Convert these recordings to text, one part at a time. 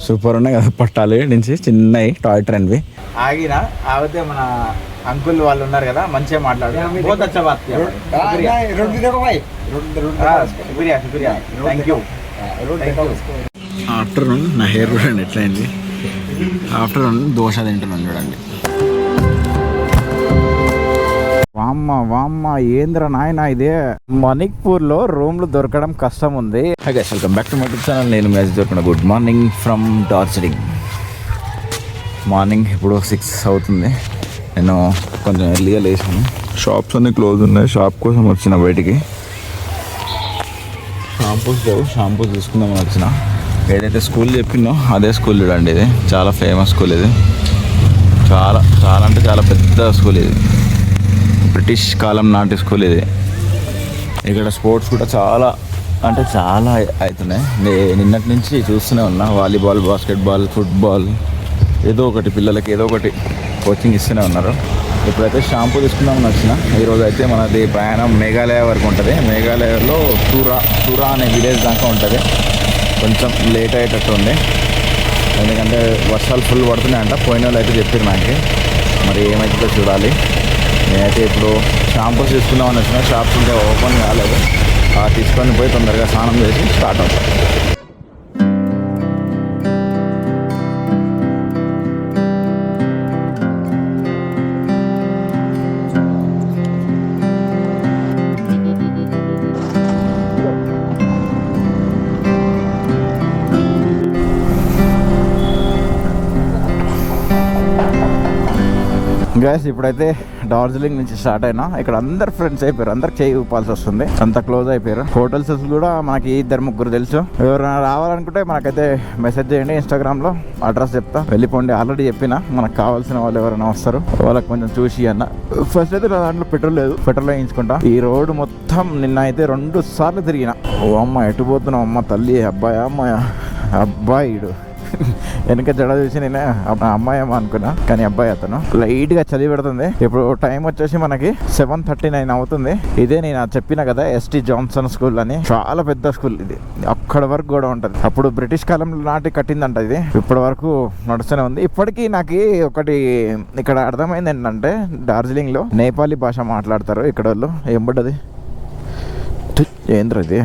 Super ఉన్నాయి కదా పట్టాలు నుంచి చిన్నవి టాయ్ ట్రైన్వి. ఆగిన ఆగితే మన అంకుల్ వాళ్ళు ఉన్నారు కదా, మంచిగా మాట్లాడు. ఆఫ్టర్నూన్ నా హెయిర్ కూడా ఎట్లయింది. ఆఫ్టర్నూన్ దోశ తింటున్నాను చూడండి. వామ్మ ఏంద్ర నాయన ఇదే. మణిపూర్లో రూమ్లు దొరకడం కష్టం ఉంది. Welcome back to my YouTube channel. నేను మ్యాచ్ దొరుకున్నా. Good morning from Darjeeling. Morning ఇప్పుడు 6 అవుతుంది. నేను కొంచెం ఎర్లీగా లేచాను. షాప్స్ అన్నీ క్లోజ్ ఉన్నాయి. షాప్ కోసం వచ్చిన బయటికి. షాంపూస్ లేవు, షాంపూస్ తీసుకుందామని వచ్చిన. ఏదైతే స్కూల్ చెప్పినో అదే స్కూల్ చూడండి. ఇది చాలా ఫేమస్ స్కూల్. ఇది చాలా చాలా అంటే చాలా పెద్ద స్కూల్. ఇది బ్రిటిష్ కాలం నాటి స్కూల్. ఇది ఇక్కడ స్పోర్ట్స్ కూడా చాలా అంటే చాలా అవుతున్నాయి. నిన్నటి నుంచి చూస్తూనే ఉన్నా. వాలీబాల్, బాస్కెట్బాల్, ఫుట్బాల్, ఏదో ఒకటి పిల్లలకి ఏదో ఒకటి కోచింగ్ ఇస్తూనే ఉన్నారు. ఇప్పుడైతే షాంపూ తీసుకుందామని వచ్చిన. ఈరోజు అయితే మనది ప్రయాణం మేఘాలయ వరకు ఉంటుంది. మేఘాలయలో తురా అనే విలేజ్ దాకా ఉంటుంది. కొంచెం లేట్ అయ్యేటట్టు ఉంది, ఎందుకంటే వర్షాలు ఫుల్ పడుతున్నాయంట. పోయిన వాళ్ళు అయితే చెప్పారు నాకు. మరి ఏమైతుందో చూడాలి. నేనైతే ఇప్పుడు షాంపూస్ తీసుకుందామని వచ్చిన. షాప్స్ ఇంకా ఓపెన్ కాలేదు. తీసుకొని పోయి తొందరగా స్నానం చేసి స్టార్ట్ అవుతాం. గైస్ ఇప్పుడైతే డార్జిలింగ్ నుంచి స్టార్ట్ అయినా. ఇక్కడ అందరు ఫ్రెండ్స్ అయిపోయారు. అందరికి చేయి ఊపాల్సి వస్తుంది, అంత క్లోజ్ అయిపోయారు. హోటల్స్ కూడా మనకి 2-3 తెలుసు. ఎవరైనా రావాలనుకుంటే మనకైతే మెసేజ్ చేయండి ఇన్స్టాగ్రామ్లో, అడ్రస్ చెప్తా, వెళ్ళిపోండి. ఆల్రెడీ చెప్పిన మనకు కావాల్సిన వాళ్ళు ఎవరైనా వస్తారు, వాళ్ళకి కొంచెం చూసి అన్న. ఫస్ట్ అయితే నా దాంట్లో పెట్రోల్ లేదు, పెట్రోల్ వేయించుకుంటా. ఈ రోడ్డు మొత్తం నిన్న అయితే 2 సార్లు తిరిగిన. ఓ అమ్మ ఎటు పోతున్నావు అమ్మ తల్లి, అబ్బాయి అమ్మాయి అబ్బాయిడు వెనక జడ చూసి నేనే అమ్మాయి ఏమో అనుకున్నా, కానీ అబ్బాయి అతను. లైట్గా చలి పెడుతుంది. ఇప్పుడు టైం వచ్చేసి మనకి 7:39 అవుతుంది. ఇదే నేను చెప్పిన కదా ఎస్టీ జాన్సన్ స్కూల్ అని. చాలా పెద్ద స్కూల్ ఇది. అక్కడ వరకు కూడా ఉంటుంది. అప్పుడు బ్రిటిష్ కాలంలో నాటి కట్టిందంట ఇది. ఇప్పటి వరకు నడుస్తూనే ఉంది. ఇప్పటికీ నాకు ఒకటి ఇక్కడ అర్థమైంది ఏంటంటే, డార్జిలింగ్ లో నేపాలీ భాష మాట్లాడతారు ఇక్కడ వాళ్ళు. ఏం పడ్డది ఏంద్రది,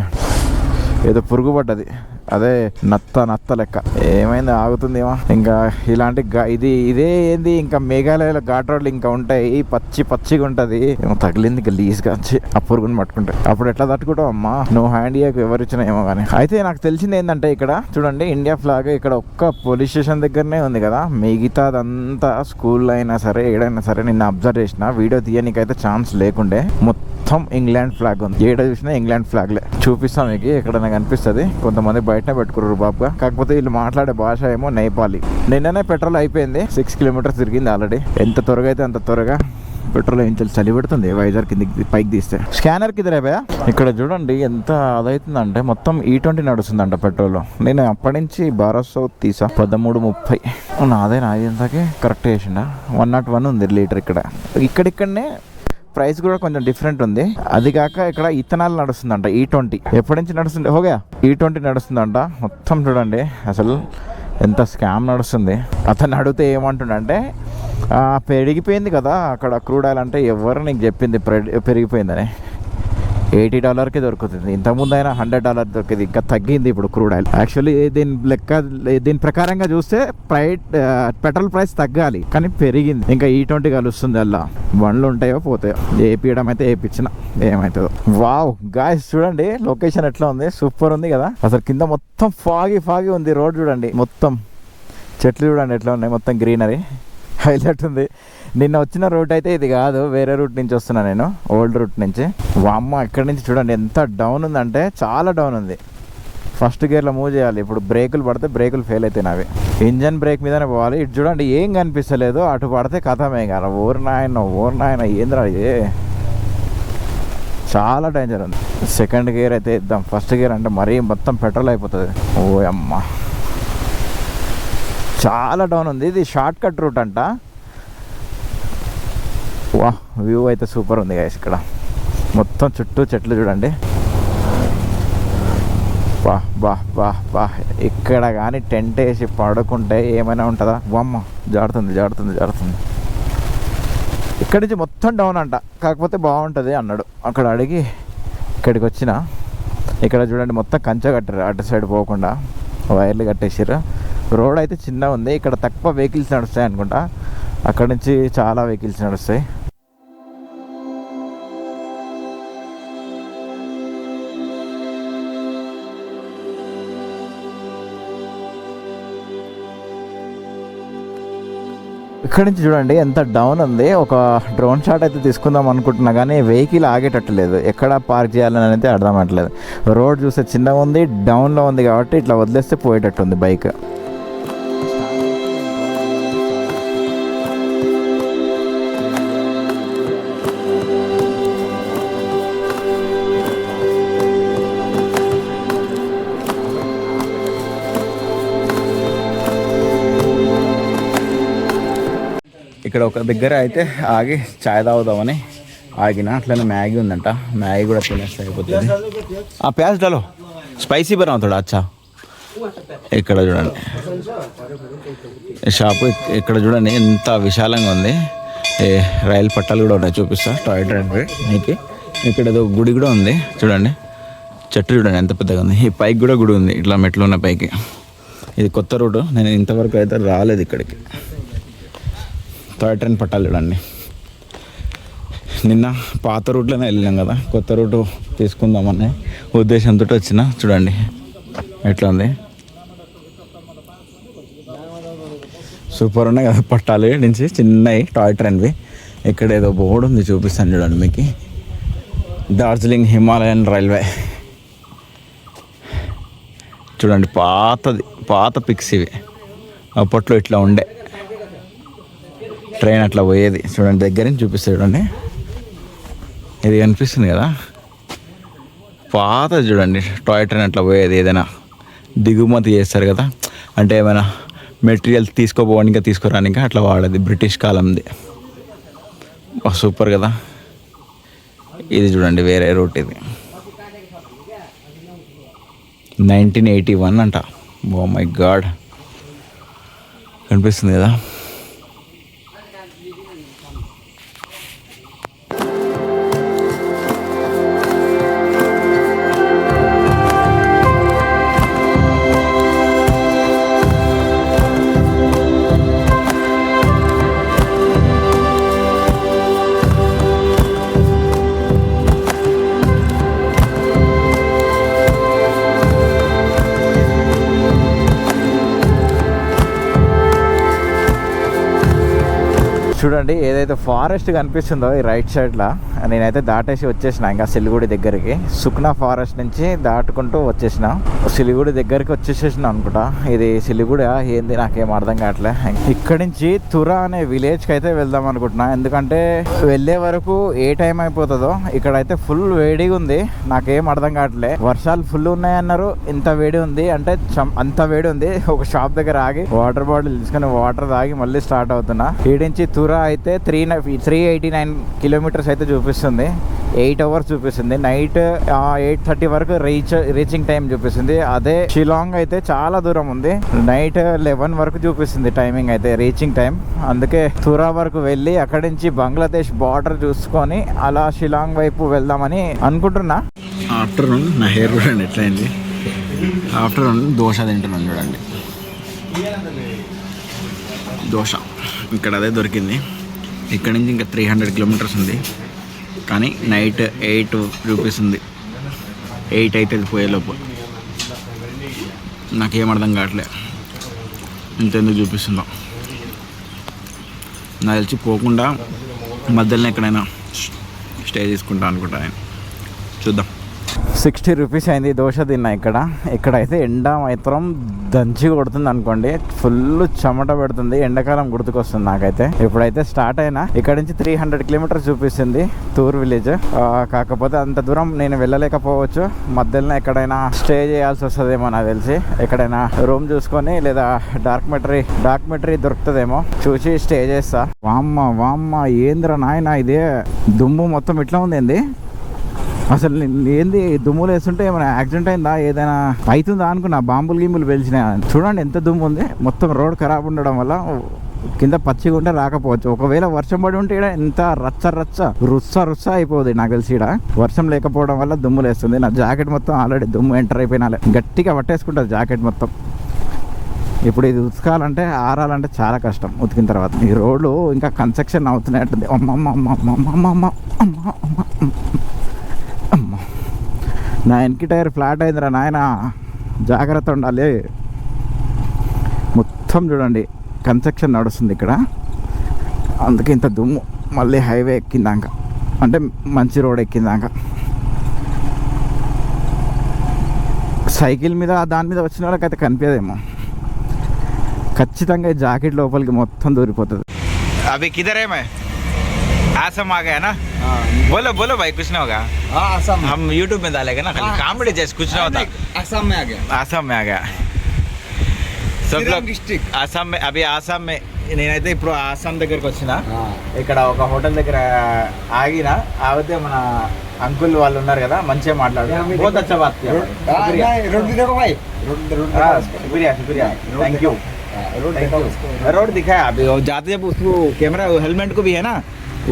ఏదో పురుగు పడ్డది, అదే నత్త లెక్క. ఏమైంది ఆగుతుందేమో. ఇంకా ఇలాంటి ఇదే ఏంది, ఇంకా మేఘాలయలో ఘాట్ రోడ్లు ఇంకా ఉంటాయి. పచ్చిగా ఉంటది. తగిలింది గలీజ్గా వచ్చి ఆ పురుగుని పట్టుకుంటే. అప్పుడు ఎట్లా తట్టుకుంటావు అమ్మా, నువ్వు హ్యాండ్ ఇయ్యకు ఎవరు ఇచ్చినా ఏమో. కానీ అయితే నాకు తెలిసింది ఏంటంటే, ఇక్కడ చూడండి ఇండియా ఫ్లాగ్ ఇక్కడ ఒక్క పోలీస్ స్టేషన్ దగ్గరనే ఉంది కదా. మిగతాదంతా స్కూల్ అయినా సరే ఏడైనా సరే నిన్న అబ్జర్వ్ చేసిన. వీడియో తీయనికైతే ఛాన్స్ లేకుండే. మొత్తం ఇంగ్లాండ్ ఫ్లాగ్ ఉంది. ఏడ చూసినా ఇంగ్లాండ్ ఫ్లాగ్లే. చూపిస్తాను మీకు, ఎక్కడైనా కనిపిస్తుంది. కొంతమంది బయటనే పెట్టుకున్నారు బాబుగా. కాకపోతే వీళ్ళు మాట్లాడే భాష ఏమో నేపాలి. నిన్ననే పెట్రోల్ అయిపోయింది. 6 కిలోమీటర్స్ తిరిగింది ఆల్రెడీ. ఎంత త్వరగా అయితే అంత త్వరగా పెట్రోల్ వేయించాలి. చలి పెడుతుంది వైజాగ్ కింద పైకి తీస్తే. స్కానర్ కి రేపయా ఇక్కడ చూడండి ఎంత అదవుతుందంటే, మొత్తం E20 నడుస్తుందంట పెట్రోల్. నేను అప్పటి నుంచి భారత్ సౌత్ తీసా 13.30. నాదే నాదంతాకే కరెక్ట్ వేసిండా. 101 ఉంది లీటర్. ఇక్కడిక్కడనే ప్రైస్ కూడా కొంచెం డిఫరెంట్ ఉంది. అది కాక ఇక్కడ ఇథనాల్ నడుస్తుందంట E20. ఎప్పటి నుంచి నడుస్తుంది హోగా E20 నడుస్తుందంట. మొత్తం చూడండి అసలు ఎంత స్కామ్ నడుస్తుంది. అతను అడిగితే ఏమంటుండంటే, పెరిగిపోయింది కదా అక్కడ క్రూడ్ ఆయిల్ అంటే. ఎవరు నీకు చెప్పింది పెరిగిపోయిందని? $80కి దొరుకుతుంది. ఇంతకుముందు అయినా $100 దొరికింది. ఇంకా తగ్గింది ఇప్పుడు క్రూడ్ ఆయిల్. యాక్చువల్లీ దీని ప్రకారంగా చూస్తే పెట్రోల్ ప్రైస్ తగ్గాలి, కానీ పెరిగింది. ఇంకా E20 కలుస్తుంది. అలా బండ్లు ఉంటాయో పోతాయో. ఏపీయడం అయితే ఏపించిన ఏమవుతుందో. వావ్ గాయ్స్ చూడండి లొకేషన్ ఎట్లా ఉంది, సూపర్ ఉంది కదా. అసలు కింద మొత్తం ఫాగి ఉంది. రోడ్ చూడండి, మొత్తం చెట్లు చూడండి ఎట్లా ఉన్నాయి, మొత్తం గ్రీనరీ హైలైట్ ఉంది. నిన్న వచ్చిన రూట్ అయితే ఇది కాదు, వేరే రూట్ నుంచి వస్తున్నా నేను, ఓల్డ్ రూట్ నుంచి. వామ్మ ఇక్కడ నుంచి చూడండి ఎంత డౌన్ ఉందంటే, చాలా డౌన్ ఉంది. ఫస్ట్ గేర్లో మూవ్ చేయాలి. ఇప్పుడు బ్రేకులు పడితే బ్రేకులు ఫెయిల్ అవుతాయి నావి. ఇంజన్ బ్రేక్ మీదనే పోవాలి. ఇటు చూడండి ఏం కనిపిస్తలేదు, అటు పడితే కథమే కదా. ఓరు నాయన ఏంద్రా ఇది, చాలా డేంజర్ ఉంది. సెకండ్ గేర్ అయితే ఇద్దాం. ఫస్ట్ గేర్ అంటే మరీ మొత్తం పెట్రోల్ అయిపోతుంది. ఓ అమ్మ చాలా డౌన్ ఉంది. ఇది షార్ట్ కట్ రూట్ అంట. వా వ్యూ అయితే సూపర్ ఉంది గైస్. ఇక్కడ మొత్తం చుట్టూ చెట్లు చూడండి. బా బా బా బా ఇక్కడ కానీ టెంట్ వేసి పడుకుంటే ఏమైనా ఉంటుందా? బొమ్మ జాడుతుంది జాడుతుంది జాడుతుంది. ఇక్కడి నుంచి మొత్తం డౌన్ అంట, కాకపోతే బాగుంటుంది అన్నాడు. అక్కడ అడిగి ఇక్కడికి వచ్చిన. ఇక్కడ చూడండి మొత్తం కంచె కట్టారు, అటు సైడ్ పోకుండా వైర్లు కట్టేసారు. రోడ్ అయితే చిన్నగా ఉంది, ఇక్కడ తక్కువ వెహికల్స్ నడుస్తాయి అనుకుంటా, అక్కడ నుంచి చాలా వెహికల్స్ నడుస్తాయి. ఇక్కడ నుంచి చూడండి ఎంత డౌన్ ఉంది. ఒక డ్రోన్ షాట్ అయితే తీసుకుందాం అనుకుంటున్నా కానీ వెహికల్ ఆగేటట్టు లేదు, ఎక్కడ పార్క్ చేయాలని అయితే అర్థం అవ్వట్లేదు. రోడ్ చూస్తే చిన్నగా ఉంది, డౌన్లో ఉంది కాబట్టి ఇట్లా వదిలేస్తే పోయేటట్టు ఉంది బైక్. ఇక్కడ ఒక దగ్గర అయితే ఆగి చాయ్ తాగుదామని ఆగిన. అట్లనే మ్యాగీ ఉందంట, మ్యాగీ కూడా తినేస్తే అయిపోతుంది. ఆ ప్యాజ్ డాలో స్పైసీ బనావుతాడు అచ్చా. ఇక్కడ చూడండి షాపు, ఇక్కడ చూడండి ఎంత విశాలంగా ఉంది. రైలు పట్టాలు కూడా ఉన్నాయి, చూపిస్తా. టాయ్ ట్రైన్ మీకు ఇక్కడ ఏదో గుడి కూడా ఉంది చూడండి. చెట్టు చూడండి ఎంత పెద్దగా ఉంది. ఈ పైకి కూడా గుడి ఉంది, ఇట్లా మెట్లు ఉన్న పైకి. ఇది కొత్త రూటు, నేను ఇంతవరకు అయితే రాలేదు ఇక్కడికి. టాయ్ ట్రైన్ పట్టాలు చూడండి. నిన్న పాత రూట్లోనే వెళ్ళినాం కదా, కొత్త రూటు తీసుకుందామనే ఉద్దేశంతో వచ్చిన. చూడండి ఎట్లా ఉంది, సూపర్ ఉన్నాయి కదా పట్టాలు నుంచి చిన్నవి టాయ్ ట్రైన్వి. ఇక్కడ ఏదో బోర్డు ఉంది, చూపిస్తాను చూడండి మీకు. డార్జిలింగ్ హిమాలయన్ రైల్వే చూడండి. పాత పిక్స్ ఇవి, అప్పట్లో ఇట్లా ఉండే ట్రైన్ అట్లా పోయేది చూడండి. దగ్గర నుంచి చూపిస్తే చూడండి, ఇది కనిపిస్తుంది కదా పాత చూడండి. టాయ్ ట్రైన్ అట్లా పోయేది, ఏదైనా దిగుమతి చేస్తారు కదా, అంటే ఏమైనా మెటీరియల్ తీసుకోపోవడానికి తీసుకురానికి అట్లా వాడేది, బ్రిటిష్ కాలంది. సూపర్ కదా. ఇది చూడండి వేరే రూట్, ఇది 1981 అంట. ఓ మై గాడ్, కనిపిస్తుంది కదా. చూడండి ఏదైతే ఫారెస్ట్ కనిపిస్తుందో ఈ రైట్ సైడ్లో, నేనైతే దాటేసి వచ్చేసిన ఇంకా సిలిగుడి దగ్గరికి. సుఖ్నా ఫారెస్ట్ నుంచి దాటుకుంటూ వచ్చేసిన, సిలిగుడి దగ్గరికి వచ్చేసేసిన అనుకుంటా. ఇది సిలిగుడి ఏంది నాకేం అర్థం కావట్లే. ఇక్కడి నుంచి తురా అనే విలేజ్కి అయితే వెళ్దాం అనుకుంటున్నా, ఎందుకంటే వెళ్ళే వరకు ఏ టైం అయిపోతుందో. ఇక్కడైతే ఫుల్ వేడిగా ఉంది, నాకేం అర్థం కావట్లే. వర్షాలు ఫుల్ ఉన్నాయన్నారు, ఇంత వేడి ఉంది అంటే అంత వేడి ఉంది. ఒక షాప్ దగ్గర ఆగి వాటర్ బాటిల్ తీసుకొని వాటర్ తాగి మళ్ళీ స్టార్ట్ అవుతున్నా. ఈ నుంచి తురా అయితే 389 కిలోమీటర్స్ అయితే చూపిస్తుంది. 8 అవర్స్ చూపిస్తుంది. నైట్ 8:30 వరకు రీచింగ్ టైం చూపిస్తుంది. అదే షిలాంగ్ అయితే చాలా దూరం ఉంది, నైట్ 11 వరకు చూపిస్తుంది టైమింగ్ అయితే రీచింగ్ టైం. అందుకే తురా వరకు వెళ్ళి అక్కడి నుంచి బంగ్లాదేశ్ బార్డర్ చూసుకొని అలా షిలాంగ్ వైపు వెళ్దామని అనుకుంటున్నా. ఆఫ్టర్నూన్ నా హెయిర్ చూడండి ఎట్లయింది. ఆఫ్టర్నూన్ దోశ తింటున్నాను చూడండి. దోశ ఇక్కడ అదే దొరికింది. ఇక్కడ నుంచి ఇంకా 300 కిలోమీటర్స్ ఉంది, కానీ నైట్ 8 చూపిస్తుంది. 8 అయితే పోయేలోపు నాకేం అర్థం కావట్లే ఇంతెందుకు చూపిస్తుందో. నాకు తెలిసి పోకుండా మధ్యలో ఎక్కడైనా స్టే తీసుకుంటా అనుకుంటా నేను. చూద్దాం. 60 రూపీస్ అయింది దోశ తిన్నా. ఇక్కడైతే ఎండ మాత్రం దంచి కొడుతుంది అనుకోండి, ఫుల్ చెమట పెడుతుంది. ఎండాకాలం గుర్తుకొస్తుంది నాకైతే. ఇప్పుడైతే స్టార్ట్ అయినా. ఇక్కడ నుంచి 300 కిలోమీటర్స్ చూపిస్తుంది తూర్ విలేజ్. కాకపోతే అంత దూరం నేను వెళ్ళలేకపోవచ్చు, మధ్యలో ఎక్కడైనా స్టే చేయాల్సి వస్తుందేమో నాకు తెలిసి. ఎక్కడైనా రూమ్ చూసుకొని లేదా డార్క్మెటరీ దొరుకుతుందేమో చూసి స్టే చేస్తా. వామ్మ ఏంద్రా నాయన, ఇదే దుమ్ము మొత్తం ఇట్లా ఉంది ఏంది. అసలు ఏంది దుమ్ములు వేస్తుంటే ఏమైనా యాక్సిడెంట్ అయిందా ఏదైనా అవుతుందా అనుకున్నా. బాంబులు గిమ్ములు పెంచినా. చూడండి ఎంత దుమ్ము ఉంది. మొత్తం రోడ్ ఖరాబ్ ఉండడం వల్ల కింద పచ్చిగా ఉంటే రాకపోవచ్చు. ఒకవేళ వర్షం పడి ఉంటే ఇక్కడ ఎంత రుచ్చ అయిపోతుంది నాకు తెలిసి. ఇక్కడ వర్షం లేకపోవడం వల్ల దుమ్ములు వేస్తుంది. నా జాకెట్ మొత్తం ఆల్రెడీ దుమ్ము ఎంటర్ అయిపోయినా గట్టిగా పట్టేసుకుంటుంది జాకెట్ మొత్తం. ఇప్పుడు ఇది ఉతకాలంటే ఆరాలంటే చాలా కష్టం ఉతికిన తర్వాత. ఈ రోడ్లు ఇంకా కన్స్ట్రక్షన్ అవుతున్నట్టుంది. అమ్మ నా వెనక్కి టైర్ ఫ్లాట్ అయిందిరా నాయన, జాగ్రత్త ఉండాలి. మొత్తం చూడండి కన్స్ట్రక్షన్ నడుస్తుంది ఇక్కడ, అందుకే ఇంత దుమ్ము. మళ్ళీ హైవే ఎక్కిందాక అంటే మంచి రోడ్ ఎక్కిందాక. సైకిల్ మీద దాని మీద వచ్చిన వాళ్ళకైతే కనిపించదేమో. ఖచ్చితంగా జాకెట్ లోపలికి మొత్తం దూరిపోతుంది. అవి కిధర్ है मैं आसम आ गया ना बोलो भाई कुछ ना होगा आसम हम यूट्यूब में डालेगा ना खाली कॉमेडी जैसे कुछ ना होता आसम में आ गया सब लोग आसाम में अभी आसाम में నేనైతే ఇప్పుడు ఆసాం దగ్గరికి వచ్చిన. ఇక్కడ ఒక హోటల్ దగ్గర ఆగిన. ఆగితే మన అంకుల్ వాళ్ళు ఉన్నారు కదా, మంచిగా మాట్లాడు. बहुत अच्छा बात किया शुक्रिया थैंक यू. रोड दिखाया अभी जाते जब उसको कैमरा हेलमेट को भी है ना,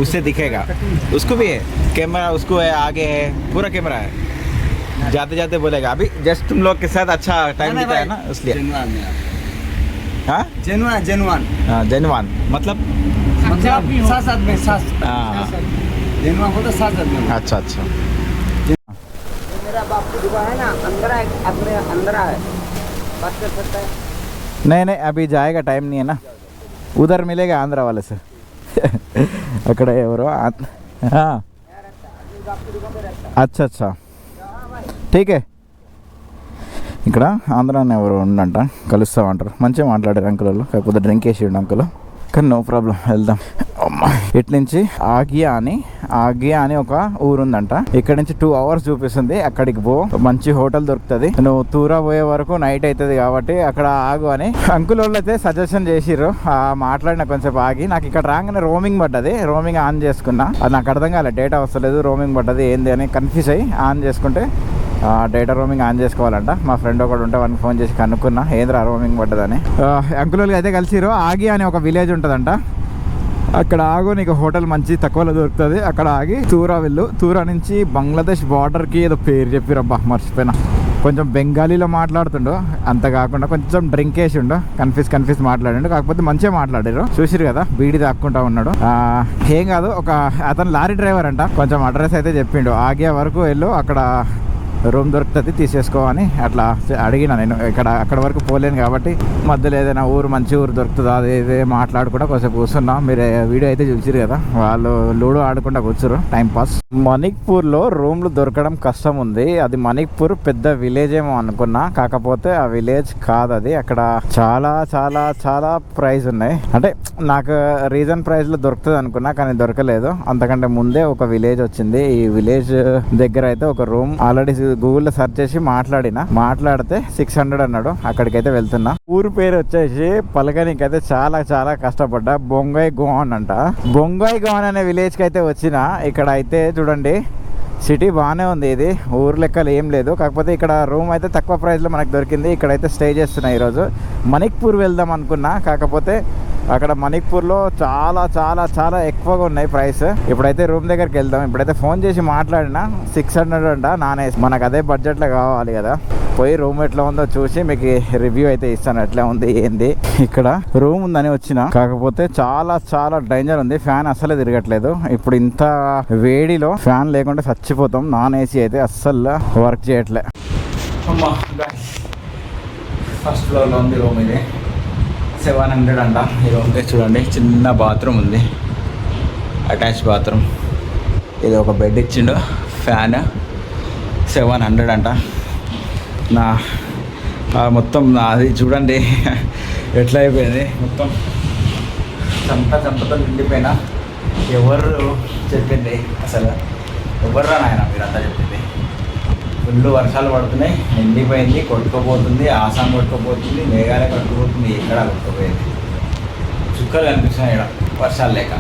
उससे दिखेगा. उसको भी है कैमरा, उसको है आगे है पूरा कैमरा है. जाते जाते बोलेगा. अभी जस्ट तुम लोग के साथ अच्छा टाइम बिताया ना इसलिए. हाँ जेनुआन मतलब साथ में जेनुआन होता साथ में. अच्छा मेरा बाप की दुकान है ना अंदर है बात कर सकता है. नहीं अभी जाएगा टाइम नहीं है ना, उधर मिलेगा आंध्रा वाले से. अकड़ एवरो हाँ अच्छा ठीक है. ఇక్కడ ఆంధ్ర అని ఎవరు ఉండంట, కలుస్తామంటారు. మంచిగా మాట్లాడారు అంకుల్ వాళ్ళు, కాకపోతే డ్రింక్ వేసి అంకుల్. కానీ నో ప్రాబ్లం వెళ్దాం. అమ్మా ఇటు నుంచి ఆగియా అని ఒక ఊరు ఉందంట. ఇక్కడ నుంచి 2 hours చూపిస్తుంది. అక్కడికి పో, మంచి హోటల్ దొరుకుతుంది. నువ్వు తూరా పోయే వరకు నైట్ అవుతుంది కాబట్టి అక్కడ ఆగు అని అంకుల్ వాళ్ళు అయితే సజెషన్ చేసిర్రు. మాట్లాడిన కొంచెంసేపు ఆగి, నాకు ఇక్కడ రాగానే రోమింగ్ పడ్డది. రోమింగ్ ఆన్ చేసుకున్నా, అది నాకు అర్థం కాలేదు. డేటా వస్తలేదు, రోమింగ్ పడ్డది ఏంది అని కన్ఫ్యూజ్ అయ్యి ఆన్ చేసుకుంటే డేటా రోమింగ్ ఆన్ చేసుకోవాలంట. మా ఫ్రెండ్ ఒకడు ఉంటే వాడిని ఫోన్ చేసి కనుక్కున్నా ఏంద్రా రోమింగ్ పడ్డదని. అంకుల్ వాళ్ళు అయితే కలిసిరు. ఆగి అని ఒక విలేజ్ ఉంటుందంట, అక్కడ ఆగు, నీకు హోటల్ మంచి తక్కువలో దొరుకుతుంది. అక్కడ ఆగి తూరా వెళ్ళు. తూరా నుంచి బంగ్లాదేశ్ బార్డర్కి ఏదో పేరు చెప్పిరబ్బా మర్చిపోయినా. కొంచెం బెంగాలీలో మాట్లాడుతుండు, అంత కాకుండా కొంచెం డ్రింక్ వేసి ఉండు, కన్ఫ్యూజ్ మాట్లాడిండు. కాకపోతే మంచిగా మాట్లాడారు. చూసిరు కదా, బీడి తాక్కుంటా ఉన్నాడు. ఏం కాదు, ఒక అతను లారీ డ్రైవర్ అంట. కొంచెం అడ్రస్ అయితే చెప్పిండు, ఆగే వరకు వెళ్ళు, అక్కడ రూమ్ దొరుకుతుంది తీసేసుకో అని అట్లా అడిగిన. నేను అక్కడ వరకు పోలేను కాబట్టి మధ్యలో ఏదైనా మంచి ఊరు దొరుకుతుందా అది ఇదే మాట్లాడుకుంటా కొంచెం కూర్చున్నా. మీరు వీడియో అయితే చూసిరు కదా, వాళ్ళు లూడో ఆడుకుంటా కూర్చురు టైం పాస్. మణిక్పూర్లో రూమ్లు దొరకడం కష్టం ఉంది. అది మణిక్పూర్ పెద్ద విలేజ్ ఏమో అనుకున్నా, కాకపోతే ఆ విలేజ్ కాదు అది. అక్కడ చాలా చాలా చాలా ప్రైస్ ఉన్నాయి. అంటే నాకు రీజన్ ప్రైస్ లో దొరుకుతుంది అనుకున్నా, కానీ దొరకలేదు. అంతకంటే ముందే ఒక విలేజ్ వచ్చింది. ఈ విలేజ్ దగ్గర అయితే ఒక రూమ్ ఆల్రెడీ గూగుల్లో సెర్చ్ చేసి మాట్లాడితే 600 అన్నాడు. అక్కడికైతే వెళ్తున్నా. ఊరు పేరు వచ్చేసి పలకనికైతే చాలా చాలా కష్టపడ్డా. బొంగాయి గోన్ అంట. బొంగాయి గోన్ అనే విలేజ్కి అయితే వచ్చిన. ఇక్కడ అయితే చూడండి సిటీ బాగానే ఉంది. ఇది ఊరు లెక్కలు ఏం లేదు, కాకపోతే ఇక్కడ రూమ్ అయితే తక్కువ ప్రైస్లో మనకు దొరికింది. ఇక్కడైతే స్టే చేస్తున్నా ఈరోజు. మణిక్పూర్ వెళ్దాం అనుకున్నా, కాకపోతే అక్కడ మణిక్పూర్లో చాలా చాలా చాలా ఎక్కువగా ఉన్నాయి ప్రైస్. ఇప్పుడైతే రూమ్ దగ్గరికి వెళ్దాం. ఇప్పుడైతే ఫోన్ చేసి మాట్లాడినా 600 అంట నాన్ ఏసీ. మనకు అదే బడ్జెట్లో కావాలి కదా. పోయి రూమ్ ఎట్లా ఉందో చూసి మీకు రివ్యూ అయితే ఇస్తాను, ఎట్లా ఉంది ఏంది. ఇక్కడ రూమ్ ఉందని వచ్చిన, కాకపోతే చాలా చాలా డేంజర్ ఉంది. ఫ్యాన్ అస్సలే తిరగట్లేదు. ఇప్పుడు ఇంత వేడిలో ఫ్యాన్ లేకుండా చచ్చిపోతాం. నాన్ ఏసీ అయితే అస్సలు వర్క్ చేయట్లే. ఫస్ట్ ఫ్లోర్లో ఉంది రూమ్. ఇది 700 అంట ఈ రూమ్కి. చూడండి చిన్న బాత్రూమ్ ఉంది, అటాచ్ బాత్రూమ్. ఇది ఒక బెడ్ ఇచ్చిండు, ఫ్యాన్. 700 అంట. నా మొత్తం అది చూడండి ఎట్లా అయిపోయింది. మొత్తం చంపతో నిండిపోయినా. ఎవరు చెప్పింది అసలు? ఎవర్రా నాయన మీరంతా చెప్పింది? ఫుల్ వర్షాలు పడుతున్నాయి, నిండిపోయింది, కొట్టుకోపోతుంది. ఆసాం కొట్టుకోపోతుంది, మేఘాలయ కొట్టుకుపోతుంది, ఎక్కడ కొట్టుకుపోయింది. చుక్కలు కనిపిస్తున్నాయి ఇక్కడ వర్షాలు లేక.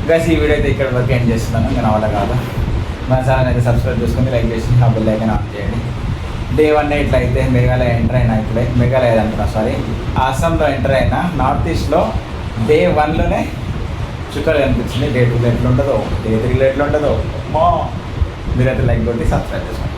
గైస్ ఈ వీడియో అయితే ఇక్కడ వరకు ఎండ్ చేస్తున్నాను. ఇంకా నా వల్ల కాదు. మన ఛానల్ అయితే సబ్స్క్రైబ్ చేసుకుని లైక్ చేసి ఆ బెల్ ఐకాన్ ఆన్ చేయండి. డే 1 ఇట్లా అయితే మేఘాలయ ఎంటర్ అయినా, ఇట్లా మేఘాలయ అంటున్నా సారీ, అస్సాంలో ఎంటర్ అయినా. నార్త్ ఈస్ట్లో డే 1లోనే చుక్కలు కనిపించింది. డే 2లో ఎట్లా ఉంటుందో, డే 3లో ఎట్లా ఉంటుందో మీరైతే లైక్ కొట్టి సబ్స్క్రైబ్ చేసుకోండి.